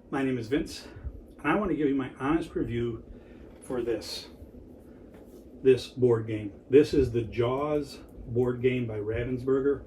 My name is Vince, and I want to give you my honest review for this board game. This is the Jaws board game by Ravensburger.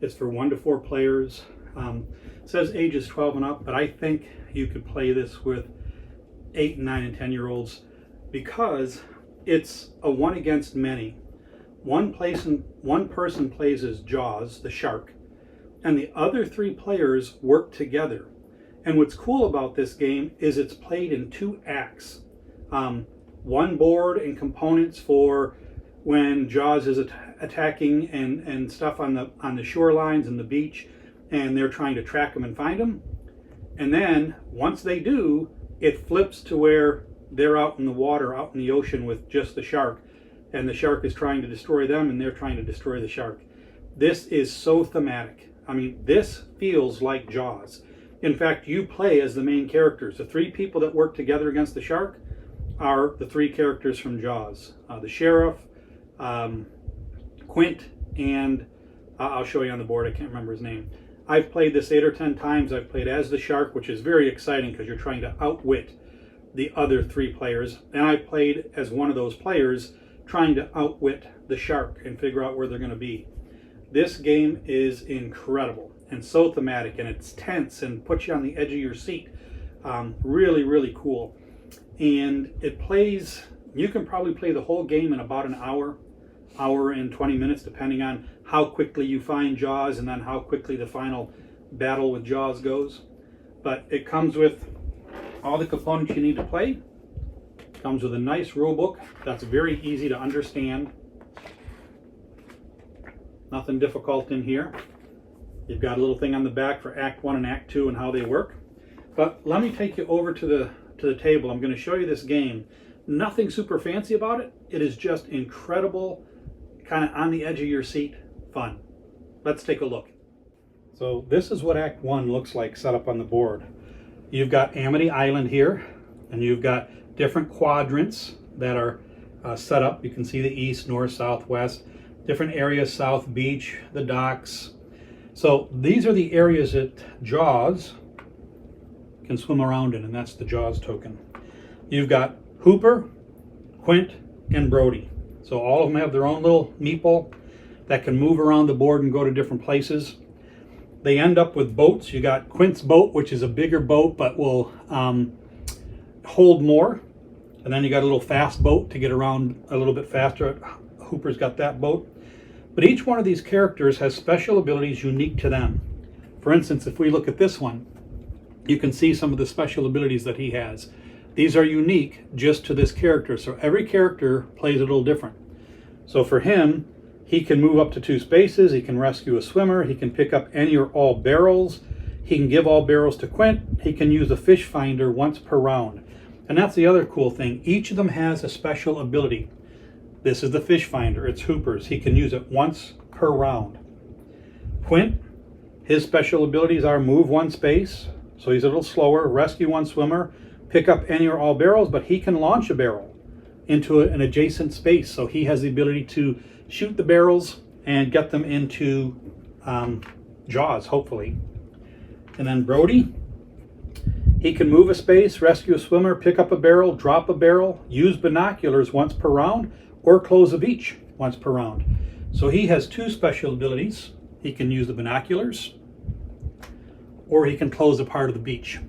It's for 1 to 4 players. It says ages 12 and up, but I think you could play this with 8, 9, and 10-year-olds because it's a one against many. One person plays as Jaws, the shark, and the other 3 players work together. And what's cool about this game is it's played in 2 acts. One board and components for when Jaws is attacking and stuff on the shorelines and the beach, and they're trying to track them and find them. And then once they do, it flips to where they're out in the water, out in the ocean with just the shark, and the shark is trying to destroy them and they're trying to destroy the shark. This is so thematic. I mean, this feels like Jaws. In fact, you play as the main characters. The 3 people that work together against the shark are the 3 characters from Jaws. The sheriff, Quint, and I'll show you on the board, I can't remember his name. I've played this 8 or 10 times. I've played as the shark, which is very exciting because you're trying to outwit the other 3 players. And I've played as one of those players trying to outwit the shark and figure out where they're going to be. This game is incredible and so thematic, and it's tense and puts you on the edge of your seat. Really, really cool. And it plays, you can probably play the whole game in about an hour and 20 minutes, depending on how quickly you find Jaws and then how quickly the final battle with Jaws goes. But it comes with all the components you need to play. It comes with a nice rule book that's very easy to understand. Nothing difficult in here. You've got a little thing on the back for Act 1 and Act 2 and how they work. But let me take you over to the table. I'm going to show you this game. Nothing super fancy about it. It is just incredible, kind of on the edge of your seat fun. Let's take a look. So this is what Act 1 looks like set up on the board. You've got Amity Island here, and you've got different quadrants that are set up. You can see the east, north, south, west, different areas, South Beach, the docks. So these are the areas that Jaws can swim around in, and that's the Jaws token. You've got Hooper, Quint, and Brody. So all of them have their own little meeple that can move around the board and go to different places. They end up with boats. You got Quint's boat, which is a bigger boat but will hold more. And then you got a little fast boat to get around a little bit faster. Hooper's got that boat. But each one of these characters has special abilities unique to them. For instance, if we look at this one, you can see some of the special abilities that he has. These are unique just to this character, so every character plays a little different. So for him, he can move up to 2 spaces, he can rescue a swimmer, he can pick up any or all barrels, he can give all barrels to Quint, he can use a fish finder once per round. And that's the other cool thing. Each of them has a special ability. This is the fish finder, it's Hooper's. He can use it once per round. Quint, his special abilities are move 1 space, so he's a little slower, rescue 1 swimmer, pick up any or all barrels, but he can launch a barrel into an adjacent space. So he has the ability to shoot the barrels and get them into Jaws, hopefully. And then Brody, he can move a space, rescue a swimmer, pick up a barrel, drop a barrel, use binoculars once per round, or close a beach once per round. So he has 2 special abilities. He can use the binoculars, or he can close a part of the beach.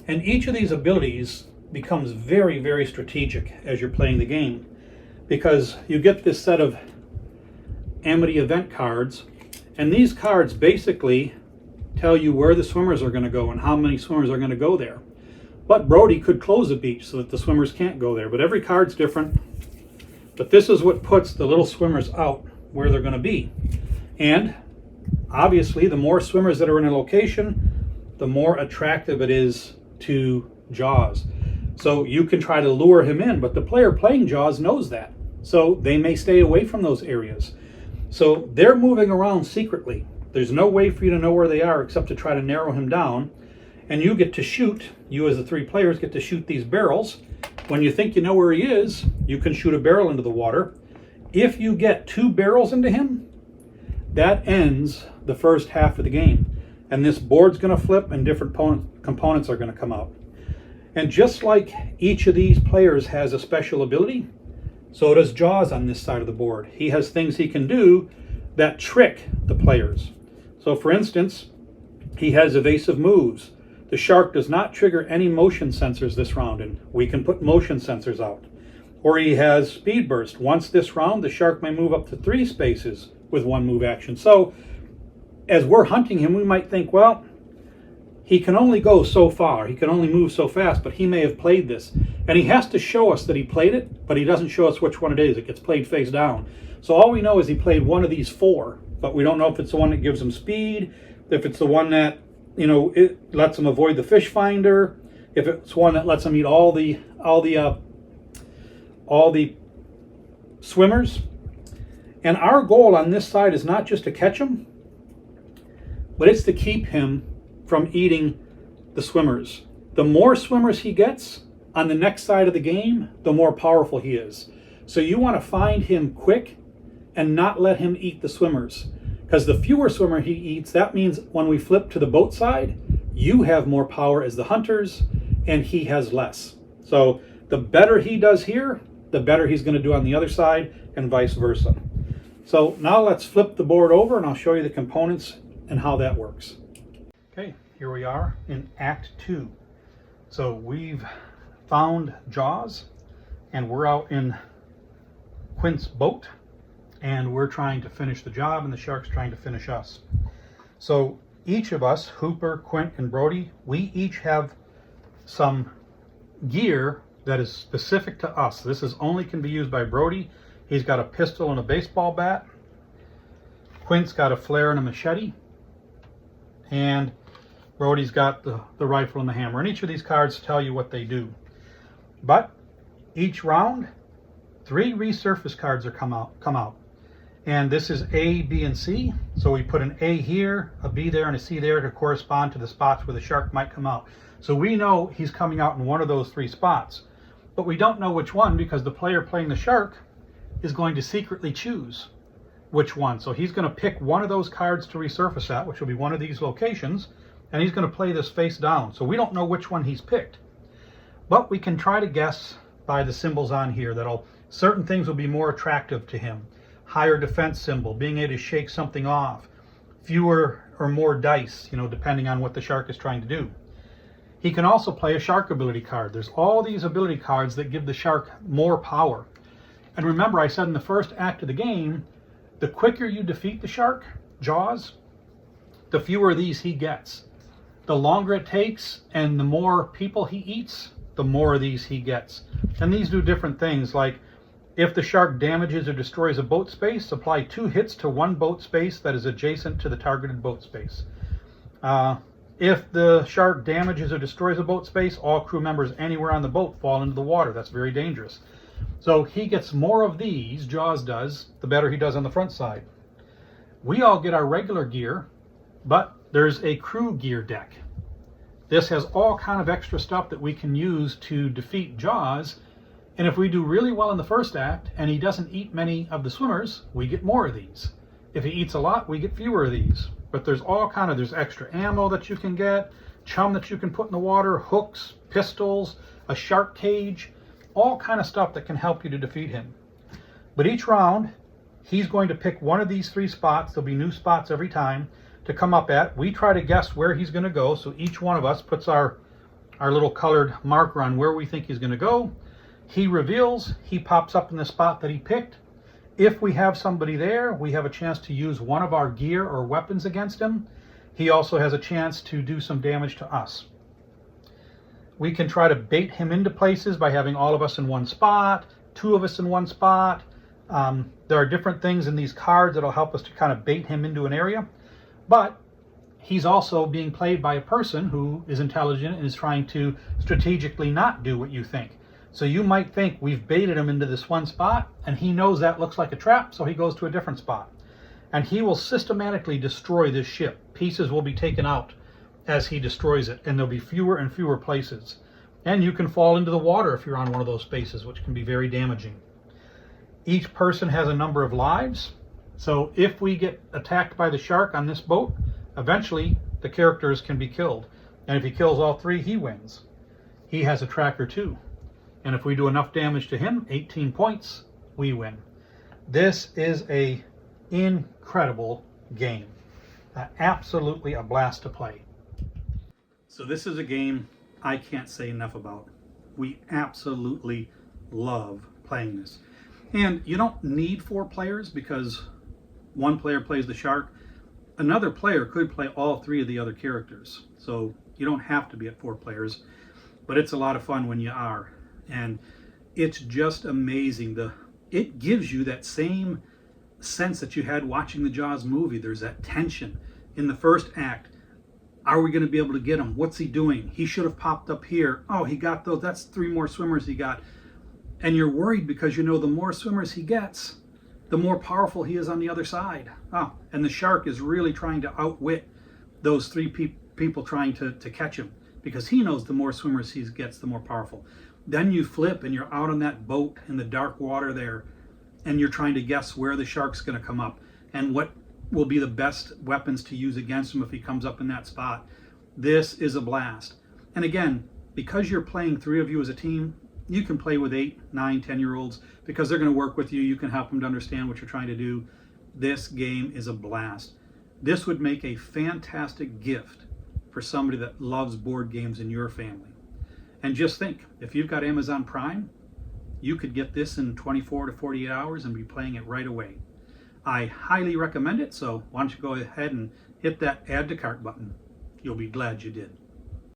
And each of these abilities becomes very, very strategic as you're playing the game, because you get this set of Amity event cards, and these cards basically tell you where the swimmers are going to go and how many swimmers are going to go there. But Brody could close a beach so that the swimmers can't go there, but every card's different. But this is what puts the little swimmers out where they're going to be. And obviously, the more swimmers that are in a location, the more attractive it is to Jaws. So you can try to lure him in, but the player playing Jaws knows that. So they may stay away from those areas. So they're moving around secretly. There's no way for you to know where they are except to try to narrow him down. And you get to shoot, you as the 3 players get to shoot these barrels. When you think you know where he is, you can shoot a barrel into the water. If you get 2 barrels into him, that ends the first half of the game. and this board's going to flip and different components are going to come out. And just like each of these players has a special ability, so does Jaws on this side of the board. He has things he can do that trick the players. So for instance, he has evasive moves. The shark does not trigger any motion sensors this round, and we can put motion sensors out. Or he has speed burst. Once this round, the shark may move up to 3 spaces with 1 move action. So as we're hunting him, we might think, well, he can only go so far. He can only move so fast, but he may have played this. And he has to show us that he played it, but he doesn't show us which one it is. It gets played face down. So all we know is he played one of these 4, but we don't know if it's the one that gives him speed, if it's the one that, you know, it lets him avoid the fish finder, if it's one that lets him eat all the swimmers. And our goal on this side is not just to catch him, but it's to keep him from eating the swimmers. The more swimmers he gets on the next side of the game, the more powerful he is. So you want to find him quick and not let him eat the swimmers. Because the fewer swimmer he eats, that means when we flip to the boat side, you have more power as the hunters and he has less. So the better he does here, the better he's going to do on the other side and vice versa. So now let's flip the board over and I'll show you the components and how that works. Okay, here we are in Act 2. So we've found Jaws and we're out in Quint's boat and we're trying to finish the job and the shark's trying to finish us. So each of us, Hooper, Quint, and Brody, we each have some gear that is specific to us. This is only can be used by Brody. He's got a pistol and a baseball bat. Quint's got a flare and a machete. And Brody's got the rifle and the hammer. And each of these cards tell you what they do. But each round, 3 resurface cards are come out. And this is A, B, and C. So we put an A here, a B there, and a C there to correspond to the spots where the shark might come out. So we know he's coming out in one of those 3 spots. But we don't know which one because the player playing the shark is going to secretly choose which one. So he's going to pick one of those cards to resurface at, which will be one of these locations, and he's going to play this face down. So we don't know which one he's picked. But we can try to guess by the symbols on here that'll certain things will be more attractive to him. Higher defense symbol, being able to shake something off, fewer or more dice, you know, depending on what the shark is trying to do. He can also play a shark ability card. There's all these ability cards that give the shark more power. And remember, I said in the first act of the game, the quicker you defeat the shark, Jaws, the fewer of these he gets. The longer it takes and the more people he eats, the more of these he gets. And these do different things, like if the shark damages or destroys a boat space, apply 2 hits to 1 boat space that is adjacent to the targeted boat space. If the shark damages or destroys a boat space, all crew members anywhere on the boat fall into the water. That's very dangerous. So he gets more of these, Jaws does, the better he does on the front side. We all get our regular gear, but there's a crew gear deck. This has all kind of extra stuff that we can use to defeat Jaws. And if we do really well in the first act and he doesn't eat many of the swimmers, we get more of these. If he eats a lot, we get fewer of these. But there's all kind of, there's extra ammo that you can get, chum that you can put in the water, hooks, pistols, a shark cage, all kind of stuff that can help you to defeat him. But each round, he's going to pick one of these 3 spots. There'll be new spots every time to come up at. We try to guess where he's going to go. So each one of us puts our little colored marker on where we think he's going to go. He reveals, he pops up in the spot that he picked. If we have somebody there, we have a chance to use one of our gear or weapons against him. He also has a chance to do some damage to us. We can try to bait him into places by having all of us in one spot, 2 of us in one spot. There are different things in these cards that'll help us to kind of bait him into an area. But he's also being played by a person who is intelligent and is trying to strategically not do what you think. So you might think we've baited him into this one spot, and he knows that looks like a trap, so he goes to a different spot. And he will systematically destroy this ship. Pieces will be taken out as he destroys it, and there'll be fewer and fewer places. And you can fall into the water if you're on one of those spaces, which can be very damaging. Each person has a number of lives, so if we get attacked by the shark on this boat, eventually the characters can be killed. And if he kills all 3, he wins. He has a tracker too. And if we do enough damage to him, 18 points, we win. This is a incredible game. Absolutely a blast to play. So this is a game I can't say enough about. We absolutely love playing this. And you don't need 4 players because one player plays the shark. Another player could play all 3 of the other characters. So you don't have to be at 4 players, but it's a lot of fun when you are. And it's just amazing. It gives you that same sense that you had watching the Jaws movie. There's that tension in the first act. Are we going to be able to get him? What's he doing? He should have popped up here. Oh, he got those. That's 3 more swimmers he got. And you're worried because you know the more swimmers he gets, the more powerful he is on the other side. Oh, and the shark is really trying to outwit those 3 people trying to catch him, because he knows the more swimmers he gets, the more powerful. Then you flip and you're out on that boat in the dark water there, and you're trying to guess where the shark's going to come up and what will be the best weapons to use against him if he comes up in that spot. This is a blast. And again, because you're playing 3 of you as a team, you can play with 8, 9, 10-year-olds because they're going to work with you. You can help them to understand what you're trying to do. This game is a blast. This would make a fantastic gift for somebody that loves board games in your family. And just think, if you've got Amazon Prime, you could get this in 24 to 48 hours and be playing it right away. I highly recommend it, so why don't you go ahead and hit that add to cart button. You'll be glad you did.